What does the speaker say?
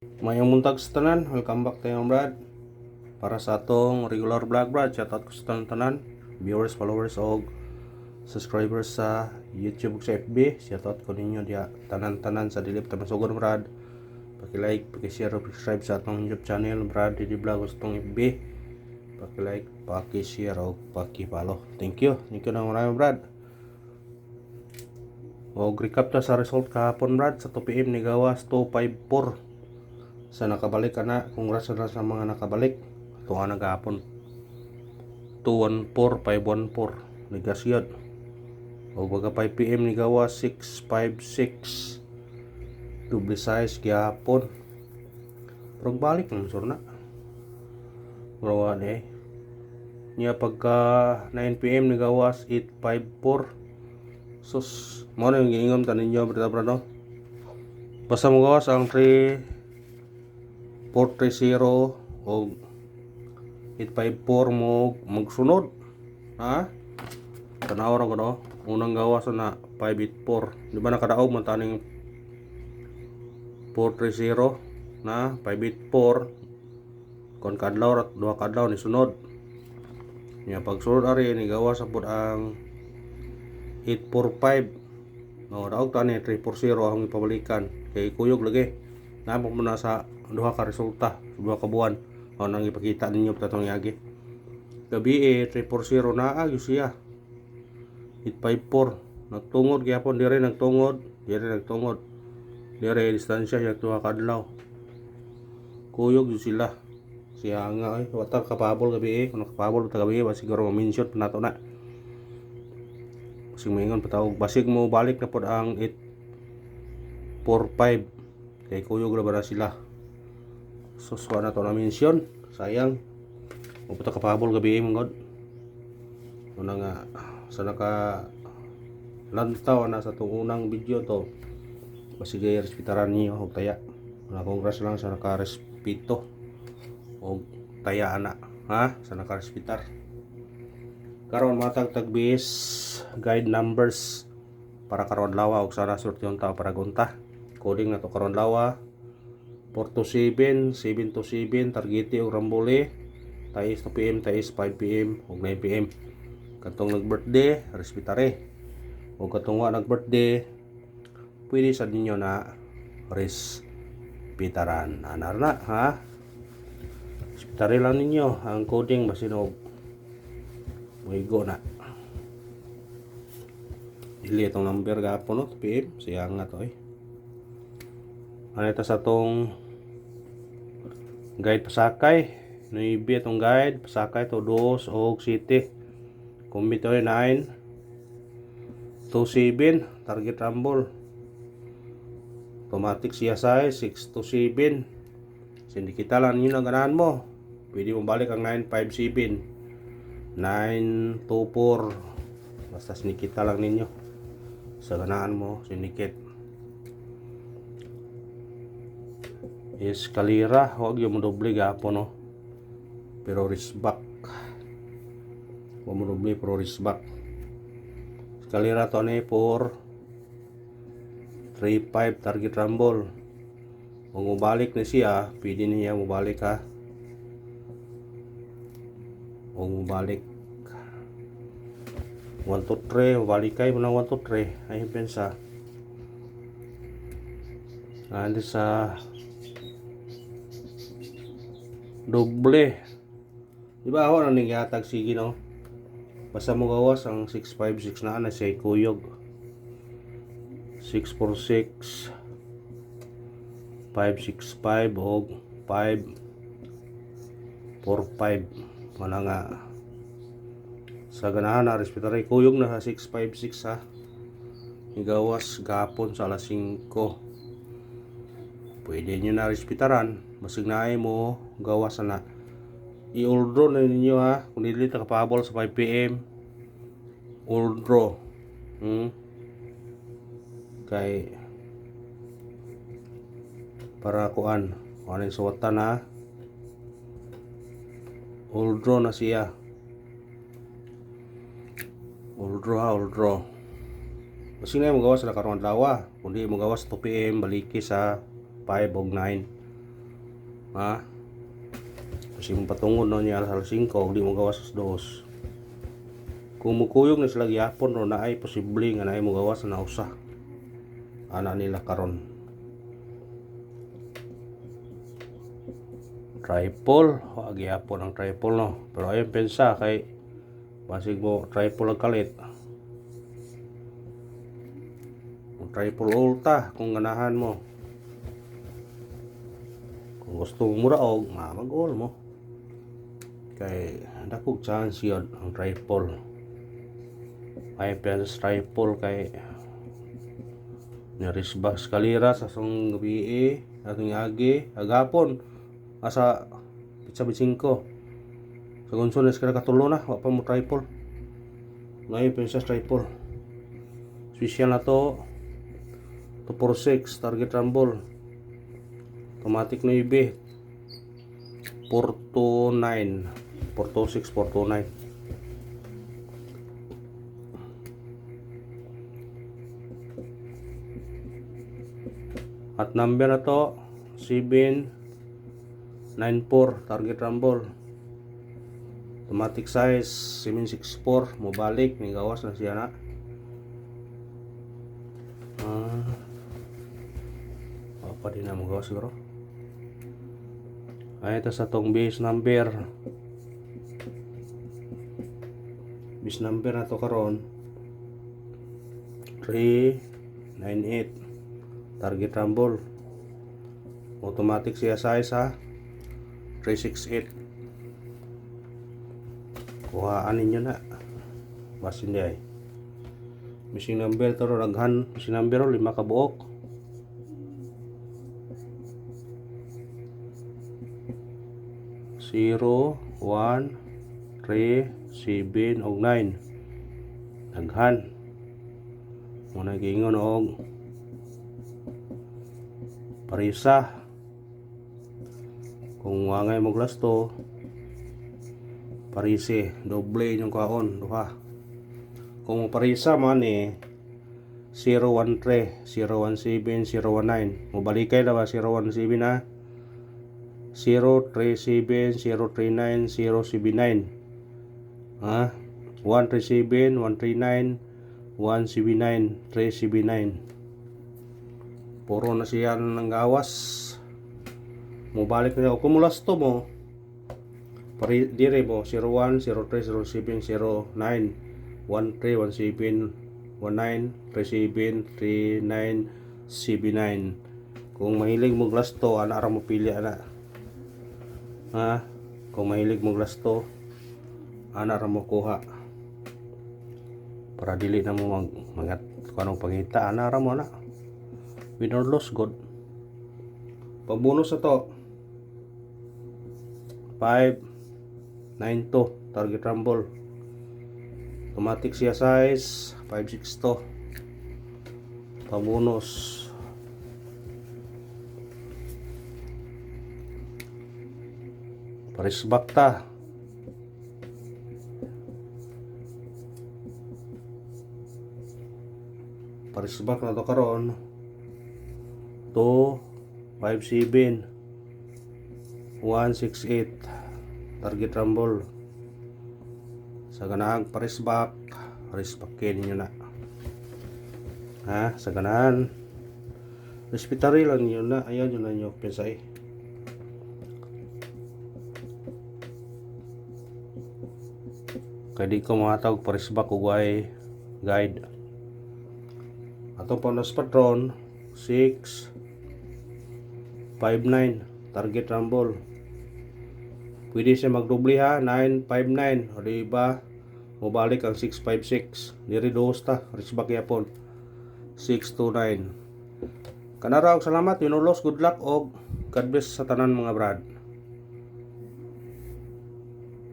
Mayong muntag sa tanan, welcome back tayo Brad. Para sa atong regular vlog Brad, shoutout ko sa tanan, viewers, followers o subscribers sa YouTube ug sa FB. Shoutout ko ninyo diya tanan-tanan sa dilip ta masugon Brad. Paki-like, paki-share, paki-subscribe sa atong YouTube channel Brad Didi Vlog sa atong FB. Paki-like, paki-share o paki-follow. Thank you na marami Brad. O recap ta sa result kahapon Brad sa 2 PM ni gawas 254. Sa nakabalik na, congrats na sa mga nakabalik. Ito nga nagahapon 214, 514 negasyod. O baga 5 PM ni gawa 656 double size gihapon. Pero balik naman sur na rawan niya pagka 9 PM ni gawas 854. Sus mo na yung giingom tanin nyo brado. Basta mo gawas ang 430 o 854 mo magsunod ha, tanaw ko no, unang gawas na 584 di ba nakadaog man taning 430 na 584 kon kadlaw at duha kadlaw ni sunod niya pagsunod ari ni gawas sa pud ang 845 no daog tani 340 ang ipabalikan kay kuyog lagi na mo na sa duha ka resulta duha ka buwan o nang ipakita ninyo tatong yagi gabi 340 na agyo siya 854 nagtungod gyapon dire nagtungod dire distansya siya duha ka adlaw kuyog yun sila siya nga wata kapabol gabi kung kapabol ta gabi ba siguro ma-mention pa nato na basig maingon patawag basig mo balik na pod ang 845 kay kuyog na ba na sila. Suswa na to na mention. Sayang. Maputa kapabol gabi mong god. Una nga sa naka lantaw na sa itong unang video to. Basige respetaran niyo og taya. Una congrats lang sa nakarespeto og taya ana. Ha? Sa nakarespetar. Karon matag tagbis guide numbers para karon lawa og sana sortyon ta para gunta. Coding na to karon lawa 4 to 7, 7 to 7 targeti og rambole tais 2 PM tais 5 PM og 9 PM katong nag birthday respetare og katong wa nag birthday pwede sa ninyo na respetaran anar na ha respetare lang ninyo ang coding basin og muigo na dili itong number gapon no 2 PM siya nga to ano ito sa itong guide pasakay 9 itong guide pasakay to 2 o city kumbito 9 to 7 target rumble automatic CSI 6 to 7 sindikita lang yun ang ganahan mo pwede mo balik ang 957 9 to 4 basta sinikita lang ninyo sa ganahan mo sinikit eskalera huwag yung doble gapon no pero risback huwag mo doble pero risback eskalera to ni 4 3-5 target rumble kung mabalik na siya pwede niya mabalik ha kung mabalik 1 to 3 mabalik kayo ng 1 to 3 ay pensa andi sa doble di ba ako nang nangyatag sige no basta mo gawas ang 656 na siya kuyog 646 565 og 545 wala nga sa ganahan na respetary kuyog na sa 656 ha igawas gapon sa alas 5 pwede nyo na respetaran basig na ay mo gawas na i-ordro na ninyo ha kung dili ta kapabol sa 5 PM ordro kay para kuan ano yung suwatan ha ordro na siya ordro basig na ay mo gawas na karon adlaw kung di mo gawas 2 PM baliki sa 5 o 9 Ha? Kasi mong patungod no niya alas 5 og di mo gawas sa 2. Kung mukuyog na sila gyapon ro na ay posible nga naay mo gawas na usa. Ana nila karon. Triple, wa gyapon ang triple no. Pero ayon pensa kay basig mo triple ang kalit. Triple ulta kung ganahan mo. Kung gusto mo muraog, mag-all mo. Kay dakog chance yun ang triple. Ay pensa triple kay narisbak skalira sa song gabi ating agi agapon asa pitsa 5 sa gunson na skala katulo na wa pa mo triple ngayon pensa triple special na to 246 target rumble automatic 9 429 426 429 at number na to 794 target rumble automatic size 764 mo balik ni gawas na siya na apa din na mo gawas siguro ay ito sa tong base number na to karon 398 target rumble automatic siya size ha 368 kuhaan ninyo na basin di ay missing number to raghan missing number 5 ka buok zero, 1, 3, 7 og 9 daghan muna gingon og parisa kung wangay mo glasto parise doble yung kaon duha kung parisa man 013 017 019 mo balikay na ba 017 na 037 039 079 ha 137 139 179 379 puro na siya ng gawas mo balik na kung mulas to mo dire mo 01 03 07 09 13 17 19 37 39 79 kung mahilig mo glasto ana ra mo pili ana ha kung mahilig mo glasto ana ra mo kuha para dili na mo magat kanong pangita ana ra mo na win or loss god pabonus na to 592 target rumble automatic siya size 562 pabonus parisbak ta parisbak na to karon 257 168 target rumble sa ganahan parisbak parisbakin nyo na ha sa ganahan respetary lang nyo na ayaw nyo na nyo pensay kaya di ko matawag parisbak o guide atong panas patron 659 target rumble pwede siya magdubli ha 959 o diba mabalik ang 656 diri dos ta risbak yapon 629 kanara og salamat, yunulos, good luck og God bless sa tanan mga brad.